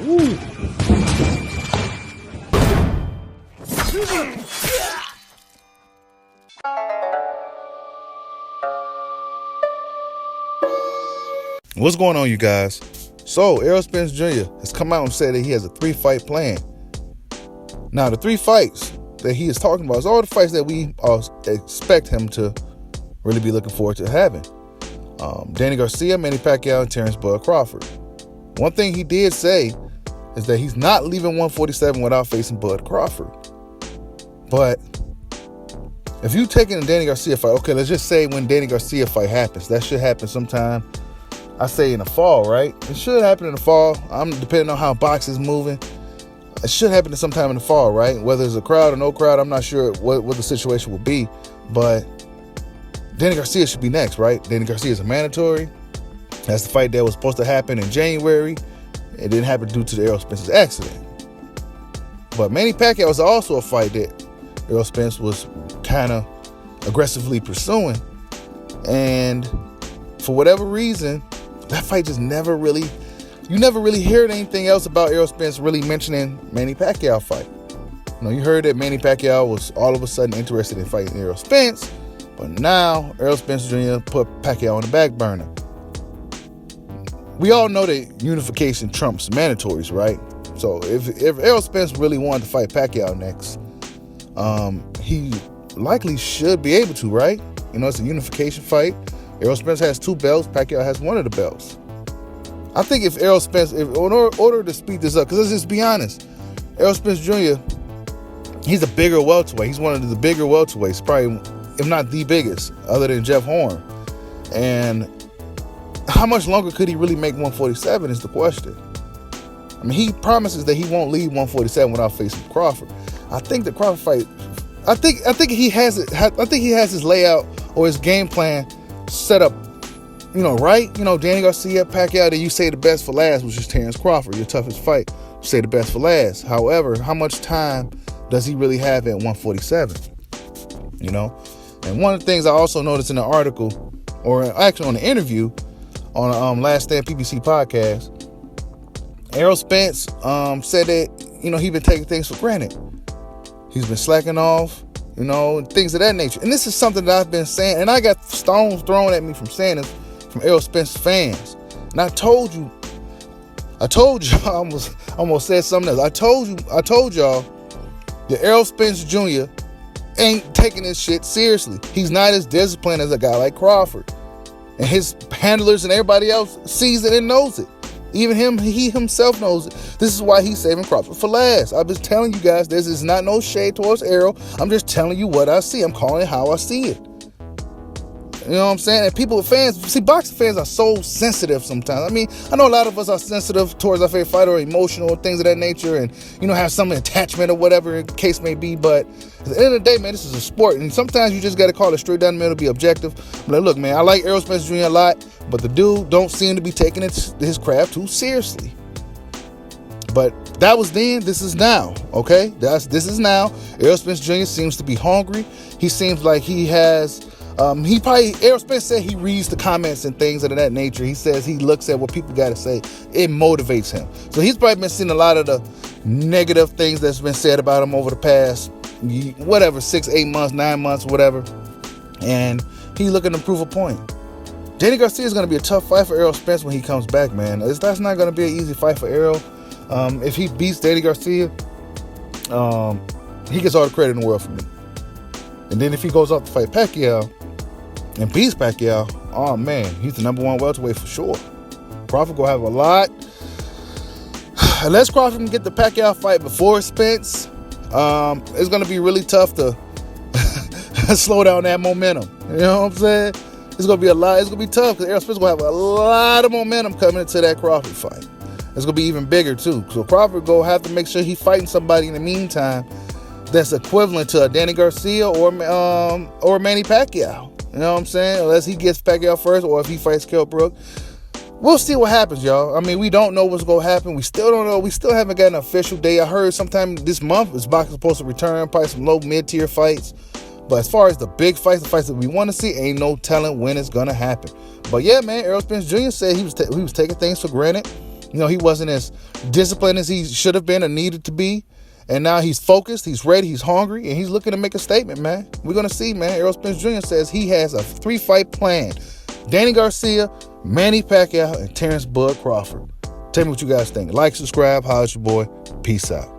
Ooh. What's going on, you guys? So, Errol Spence Jr. has come out and said that he has a 3-fight plan. Now, the 3 fights that he is talking about is all the fights that we expect him to really be looking forward to having. Danny Garcia, Manny Pacquiao, and Terrence Bud Crawford. One thing he did say is that he's not leaving 147 without facing Bud Crawford. But if you taking a Danny Garcia fight, okay, let's just say when Danny Garcia fight happens, that should happen sometime, I say in the fall, right? It should happen in the fall. I'm depending on how boxing's moving. It should happen sometime in the fall, right? Whether it's a crowd or no crowd, I'm not sure what the situation will be. But Danny Garcia should be next, right? Danny Garcia is a mandatory. That's the fight that was supposed to happen in January. It didn't happen due to the Errol Spence's accident. But Manny Pacquiao was also a fight that Errol Spence was kind of aggressively pursuing. And for whatever reason, that fight just never really heard anything else about Errol Spence really mentioning Manny Pacquiao fight. You heard that Manny Pacquiao was all of a sudden interested in fighting Errol Spence, but now Errol Spence Jr. put Pacquiao on the back burner. We all know that unification trumps mandatories, right? So if Errol Spence really wanted to fight Pacquiao next, he likely should be able to, right? It's a unification fight. Errol Spence has 2 belts. Pacquiao has 1 of the belts. I think if Errol Spence, in order to speed this up, because let's just be honest, Errol Spence Jr., he's a bigger welterweight. He's one of the bigger welterweights, probably, if not the biggest, other than Jeff Horn. And how much longer could he really make 147 is the question. I mean, he promises that he won't leave 147 without facing Crawford. I think the Crawford fight, I think he has it. I think he has his layout or his game plan set up, right? Danny Garcia, Pacquiao, then you say the best for last, which is Terrence Crawford, your toughest fight. You say the best for last. However, how much time does he really have at 147? And one of the things I also noticed in the article, or actually on the interview on Last Stand PBC podcast, Errol Spence said that, he's been taking things for granted. He's been slacking off, and things of that nature. And this is something that I've been saying, and I got stones thrown at me from saying this from Errol Spence fans. And I told you, I almost said something else. I told y'all that Errol Spence Jr. ain't taking this shit seriously. He's not as disciplined as a guy like Crawford. And his handlers and everybody else sees it and knows it. Even he himself knows it. This is why he's saving Crawford for last. I've been telling you guys, this is not no shade towards Errol. I'm just telling you what I see. I'm calling it how I see it. You know what I'm saying? And fans, boxing fans are so sensitive sometimes. I mean, I know a lot of us are sensitive towards our favorite fighter or emotional, things of that nature, and, have some attachment or whatever the case may be. But at the end of the day, man, this is a sport. And sometimes you just got to call it straight down the middle, be objective. But look, man, I like Errol Spence Jr. a lot, but the dude don't seem to be taking his craft too seriously. But that was then, this is now, okay? This is now. Errol Spence Jr. seems to be hungry. He seems like he has... Errol Spence said he reads the comments and things of that nature. He says he looks at what people got to say. It motivates him. So he's probably been seeing a lot of the negative things that's been said about him over the past, 6, 8 months, 9 months, whatever. And he's looking to prove a point. Danny Garcia is going to be a tough fight for Errol Spence when he comes back, man. That's not going to be an easy fight for Errol. If he beats Danny Garcia, he gets all the credit in the world for me. And then if he goes off to fight Pacquiao and beats Pacquiao, oh man, he's the number 1 welterweight for sure. Crawford gonna have a lot. Unless Crawford can get the Pacquiao fight before Spence, it's gonna be really tough to slow down that momentum. You know what I'm saying? It's gonna be a lot. It's gonna be tough because Errol Spence gonna have a lot of momentum coming into that Crawford fight. It's gonna be even bigger too. So Crawford gonna have to make sure he's fighting somebody in the meantime that's equivalent to a Danny Garcia or Manny Pacquiao. You know what I'm saying? Unless he gets Pacquiao first or if he fights Kell Brook. We'll see what happens, y'all. I mean, we don't know what's going to happen. We still don't know. We still haven't got an official day. I heard sometime this month is boxing supposed to return, probably some low mid-tier fights. But as far as the big fights, the fights that we want to see, ain't no telling when it's going to happen. But yeah, man, Errol Spence Jr. said he was taking things for granted. He wasn't as disciplined as he should have been or needed to be. And now he's focused, he's ready, he's hungry, and he's looking to make a statement, man. We're going to see, man. Errol Spence Jr. says he has a 3-fight plan. Danny Garcia, Manny Pacquiao, and Terrence Bud Crawford. Tell me what you guys think. Like, subscribe, holla at your boy. Peace out.